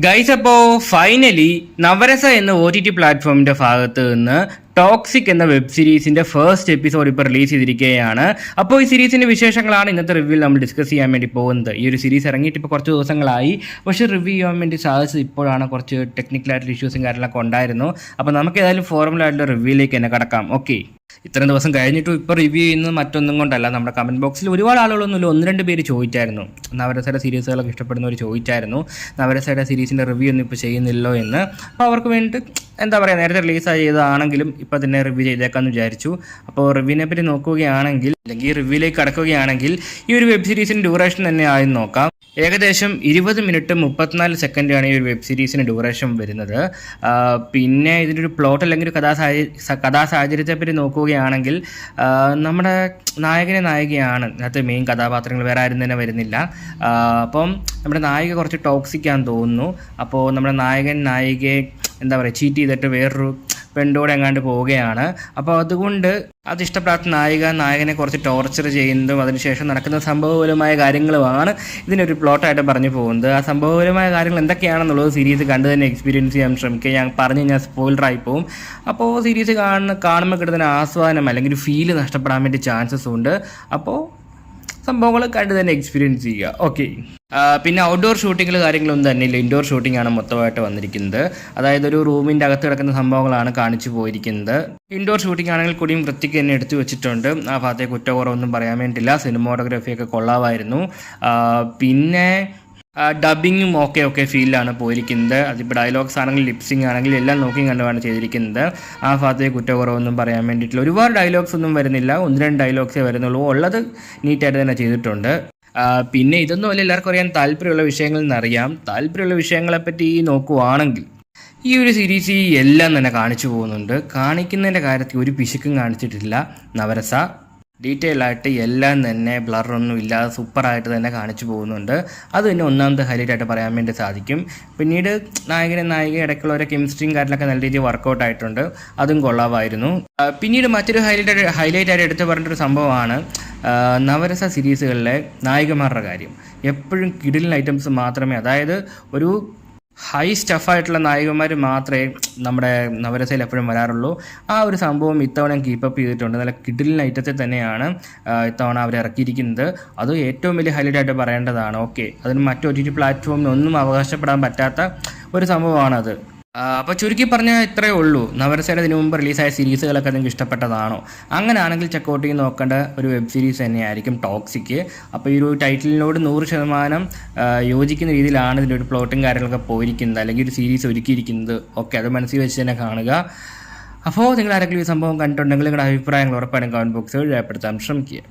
Guys, അപ്പോൾ finally Navarasa എന്ന OTT പ്ലാറ്റ്ഫോമിന്റെ ഭാഗത്ത് നിന്ന് ടോക്സിക് എന്ന വെബ് സീരീസിന്റെ ഫസ്റ്റ് എപ്പിസോഡ് ഇപ്പോൾ റിലീസ് ചെയ്തിരിക്കുകയാണ്. അപ്പോൾ ഈ സീരീസിന്റെ വിശേഷങ്ങളാണ് ഇന്നത്തെ റിവ്യൂവിൽ നമ്മൾ ഡിസ്കസ് ചെയ്യാൻ വേണ്ടി പോകുന്നത്. ഈ ഒരു സീരീസ് ഇറങ്ങിയിട്ട് ഇപ്പോൾ കുറച്ച് ദിവസങ്ങളായി, പക്ഷേ റിവ്യൂ ചെയ്യാൻ വേണ്ടി സാധിച്ചത് ഇപ്പോഴാണ്. കുറച്ച് ടെക്നിക്കലായിട്ടുള്ള ഇഷ്യൂസും കാര്യങ്ങളൊക്കെ ഉണ്ടായിരുന്നു. അപ്പോൾ നമുക്ക് ഏതായാലും ഫോർമലായിട്ടുള്ള റിവ്യൂയിലേക്ക് തന്നെ കടക്കാം. ഓക്കെ, ഇത്രയും ദിവസം കഴിഞ്ഞിട്ടും ഇപ്പോൾ റിവ്യൂ ചെയ്യുന്നത് മറ്റൊന്നും കൊണ്ടല്ല. നമ്മുടെ കമൻറ്റ് ബോക്സിൽ ഒരുപാട് ആളുകളൊന്നുമില്ല, 1-2 പേര് ചോദിച്ചായിരുന്നു, നവരസയുടെ സീരീസുകളൊക്കെ ഇഷ്ടപ്പെടുന്നവർ ചോദിച്ചായിരുന്നു, നവരസയുടെ സീരീസിൻ്റെ റിവ്യൂ ഒന്നും ഇപ്പോൾ ചെയ്യുന്നില്ലോ എന്ന്. അപ്പോൾ അവർക്ക് വേണ്ടിയിട്ട് എന്താ പറയുക, നേരത്തെ റിലീസ് ചെയ്തതാണെങ്കിലും ഇപ്പോൾ തന്നെ റിവ്യൂ ചെയ്തേക്കാമെന്ന് വിചാരിച്ചു. അപ്പോൾ റിവ്യൂവിനെ പറ്റി നോക്കുകയാണെങ്കിൽ, അല്ലെങ്കിൽ റിവ്യൂയിലേക്ക് കടക്കുകയാണെങ്കിൽ, ഈ ഒരു വെബ് സീരീസിൻ്റെ ഡ്യൂറേഷൻ തന്നെ ആയി നോക്കാം. ഏകദേശം 20 മിനിറ്റ് 34 സെക്കൻഡാണ് ഈ ഒരു വെബ് സീരീസിന് ഡ്യൂറേഷൻ വരുന്നത്. പിന്നെ ഇതിൻ്റെ ഒരു പ്ലോട്ട് അല്ലെങ്കിൽ കഥാസാഹചര്യത്തെ പറ്റി നോക്കുകയാണെങ്കിൽ, നമ്മുടെ നായകനായികയാണ് ഇതിനകത്ത് മെയിൻ കഥാപാത്രങ്ങൾ, വേറെ ആരും തന്നെ വരുന്നില്ല. അപ്പം നമ്മുടെ നായിക കുറച്ച് ടോക്സിക്കാന്ന് തോന്നുന്നു. അപ്പോൾ നമ്മുടെ നായികയെ എന്താ പറയുക, ചീറ്റ് ചെയ്തിട്ട് വേറൊരു പെണ്ണോടെ എങ്ങാണ്ട് പോവുകയാണ്. അപ്പോൾ അതുകൊണ്ട് അതിഷ്ടപ്പെടാത്ത നായകനെ കുറച്ച് ടോർച്ചർ ചെയ്യുന്നതും അതിനുശേഷം നടക്കുന്ന സംഭവപരമായ കാര്യങ്ങളുമാണ് ഇതിനൊരു പ്ലോട്ടായിട്ട് പറഞ്ഞു പോകുന്നത്. ആ സംഭവപരമായ കാര്യങ്ങൾ എന്തൊക്കെയാണെന്നുള്ളത് സീരീസ് കണ്ടു തന്നെ എക്സ്പീരിയൻസ് ചെയ്യാൻ ശ്രമിക്കുക. ഞാൻ പറഞ്ഞു കഴിഞ്ഞാൽ സ്പോയിലറായി പോകും. അപ്പോൾ സീരീസ് കാണുമ്പോൾ കിട്ടുന്ന ആസ്വാദനം അല്ലെങ്കിൽ ഒരു ഫീല് നഷ്ടപ്പെടാൻ വേണ്ടി ചാൻസസ് ഉണ്ട്. അപ്പോൾ സംഭവങ്ങൾ കണ്ടു തന്നെ എക്സ്പീരിയൻസ് ചെയ്യുക. ഓക്കെ, പിന്നെ ഔട്ട്ഡോർ ഷൂട്ടിങ്ങിൽ കാര്യങ്ങളൊന്നും തന്നെ ഇല്ല, ഇൻഡോർ ഷൂട്ടിംഗ് ആണ് മൊത്തമായിട്ട് വന്നിരിക്കുന്നത്. അതായത് ഒരു റൂമിൻ്റെ അകത്ത് കിടക്കുന്ന സംഭവങ്ങളാണ് കാണിച്ചു പോയിരിക്കുന്നത്. ഇൻഡോർ ഷൂട്ടിംഗ് ആണെങ്കിൽ കൂടിയും വൃത്തിക്ക് തന്നെ എടുത്തു വെച്ചിട്ടുണ്ട്. ആ ഭാഗത്തെ കുറ്റക്കുറവൊന്നും പറയാൻ വേണ്ടിയില്ല. സിനിമോട്ടോഗ്രാഫിയൊക്കെ കൊള്ളാമായിരുന്നു. പിന്നെ ഡബിങ്ങും ഒക്കെ ഫീലിലാണ് പോയിരിക്കുന്നത്. അതിപ്പോൾ ഡയലോഗ്സ് ആണെങ്കിൽ ലിപ്സിങ് ആണെങ്കിൽ എല്ലാം നോക്കി കണ്ടുമാണ് ചെയ്തിരിക്കുന്നത്. ആ ഭാഗത്തെ കുറ്റക്കുറവൊന്നും പറയാൻ വേണ്ടിയിട്ടില്ല. ഒരുപാട് ഡയലോഗ്സ് ഒന്നും വരുന്നില്ല, 1-2 ഡയലോഗ്സേ വരുന്നുള്ളൂ. ഉള്ളത് നീറ്റായിട്ട് തന്നെ ചെയ്തിട്ടുണ്ട്. പിന്നെ ഇതൊന്നും അല്ല എല്ലാവർക്കും അറിയാൻ താല്പര്യമുള്ള വിഷയങ്ങളിൽ നിന്നറിയാം. താല്പര്യമുള്ള വിഷയങ്ങളെപ്പറ്റി നോക്കുവാണെങ്കിൽ ഈ ഒരു സീരീസ് എല്ലാം തന്നെ കാണിച്ചു പോകുന്നുണ്ട്. കാണിക്കുന്നതിൻ്റെ കാര്യത്തിൽ ഒരു പിശുക്കും കാണിച്ചിട്ടില്ല നവരസ. ഡീറ്റെയിൽ ആയിട്ട് എല്ലാം തന്നെ ബ്ലറൊന്നും ഇല്ലാതെ സൂപ്പറായിട്ട് തന്നെ കാണിച്ചു പോകുന്നുണ്ട്. അത് തന്നെ ഒന്നാമത്തെ ഹൈലൈറ്റ് ആയിട്ട് പറയാൻ വേണ്ടി സാധിക്കും. പിന്നീട് നായിക ഇടയ്ക്കുള്ള ഒരു കെമിസ്ട്രിയും കാര്യങ്ങളൊക്കെ നല്ല രീതിയിൽ വർക്കൗട്ട് ആയിട്ടുണ്ട്, അതും കൊള്ളാമായിരുന്നു. പിന്നീട് മറ്റൊരു ഹൈലൈറ്റ് ആയിട്ട് എടുത്തു പറഞ്ഞിട്ടൊരു സംഭവമാണ് നവരസ സീരീസുകളിലെ നായികമാരുടെ കാര്യം. എപ്പോഴും കിടിലൻ ഐറ്റംസ് മാത്രമേ, അതായത് ഒരു ഹൈ സ്റ്റഫായിട്ടുള്ള നായികന്മാർ മാത്രമേ നമ്മുടെ നവരസയിൽ എപ്പോഴും വരാറുള്ളൂ. ആ ഒരു സംഭവം ഇത്തവണ കീപ്പപ്പ് ചെയ്തിട്ടുണ്ട്. നല്ല കിടിലൻ ഐറ്റത്തിൽ തന്നെയാണ് ഇത്തവണ അവർ ഇറക്കിയിരിക്കുന്നത്. അത് ഏറ്റവും വലിയ ഹൈലൈറ്റ് ആയിട്ട് പറയേണ്ടതാണ്. ഓക്കെ, അതിന് മറ്റു OTT പ്ലാറ്റ്ഫോമിനൊന്നും അവകാശപ്പെടാൻ പറ്റാത്ത ഒരു സംഭവമാണത്. അപ്പോൾ ചുരുക്കി പറഞ്ഞാൽ ഇത്രയേ ഉള്ളൂ. നവരസയുടെ ഇതിനു മുമ്പ് റിലീസായ സീരീസുകളൊക്കെ നിങ്ങൾക്ക് ഇഷ്ടപ്പെട്ടതാണോ? അങ്ങനെയാണെങ്കിൽ ചെക്കൗട്ട് ചെയ്ത് നോക്കേണ്ട ഒരു വെബ് സീരീസ് തന്നെയായിരിക്കും ടോക്സിക്. അപ്പോൾ ഈ ഒരു ടൈറ്റിലിനോട് 100% യോജിക്കുന്ന രീതിയിലാണ് ഇതിൻ്റെ ഒരു പ്ലോട്ടും കാര്യങ്ങളൊക്കെ പോയിരിക്കുന്നത്, അല്ലെങ്കിൽ ഒരു സീരീസ് ഒരുക്കിയിരിക്കുന്നത്. ഓക്കെ, അത് മനസ്സിൽ വെച്ച് തന്നെ കാണുക. അപ്പോൾ നിങ്ങൾ ആരെങ്കിലും ഈ സംഭവം കണ്ടിട്ടുണ്ടെങ്കിൽ നിങ്ങളുടെ അഭിപ്രായങ്ങൾ ഉറപ്പായും കമൻറ്റ് ബോക്സിൽ രേഖപ്പെടുത്താൻ ശ്രമിക്കുക.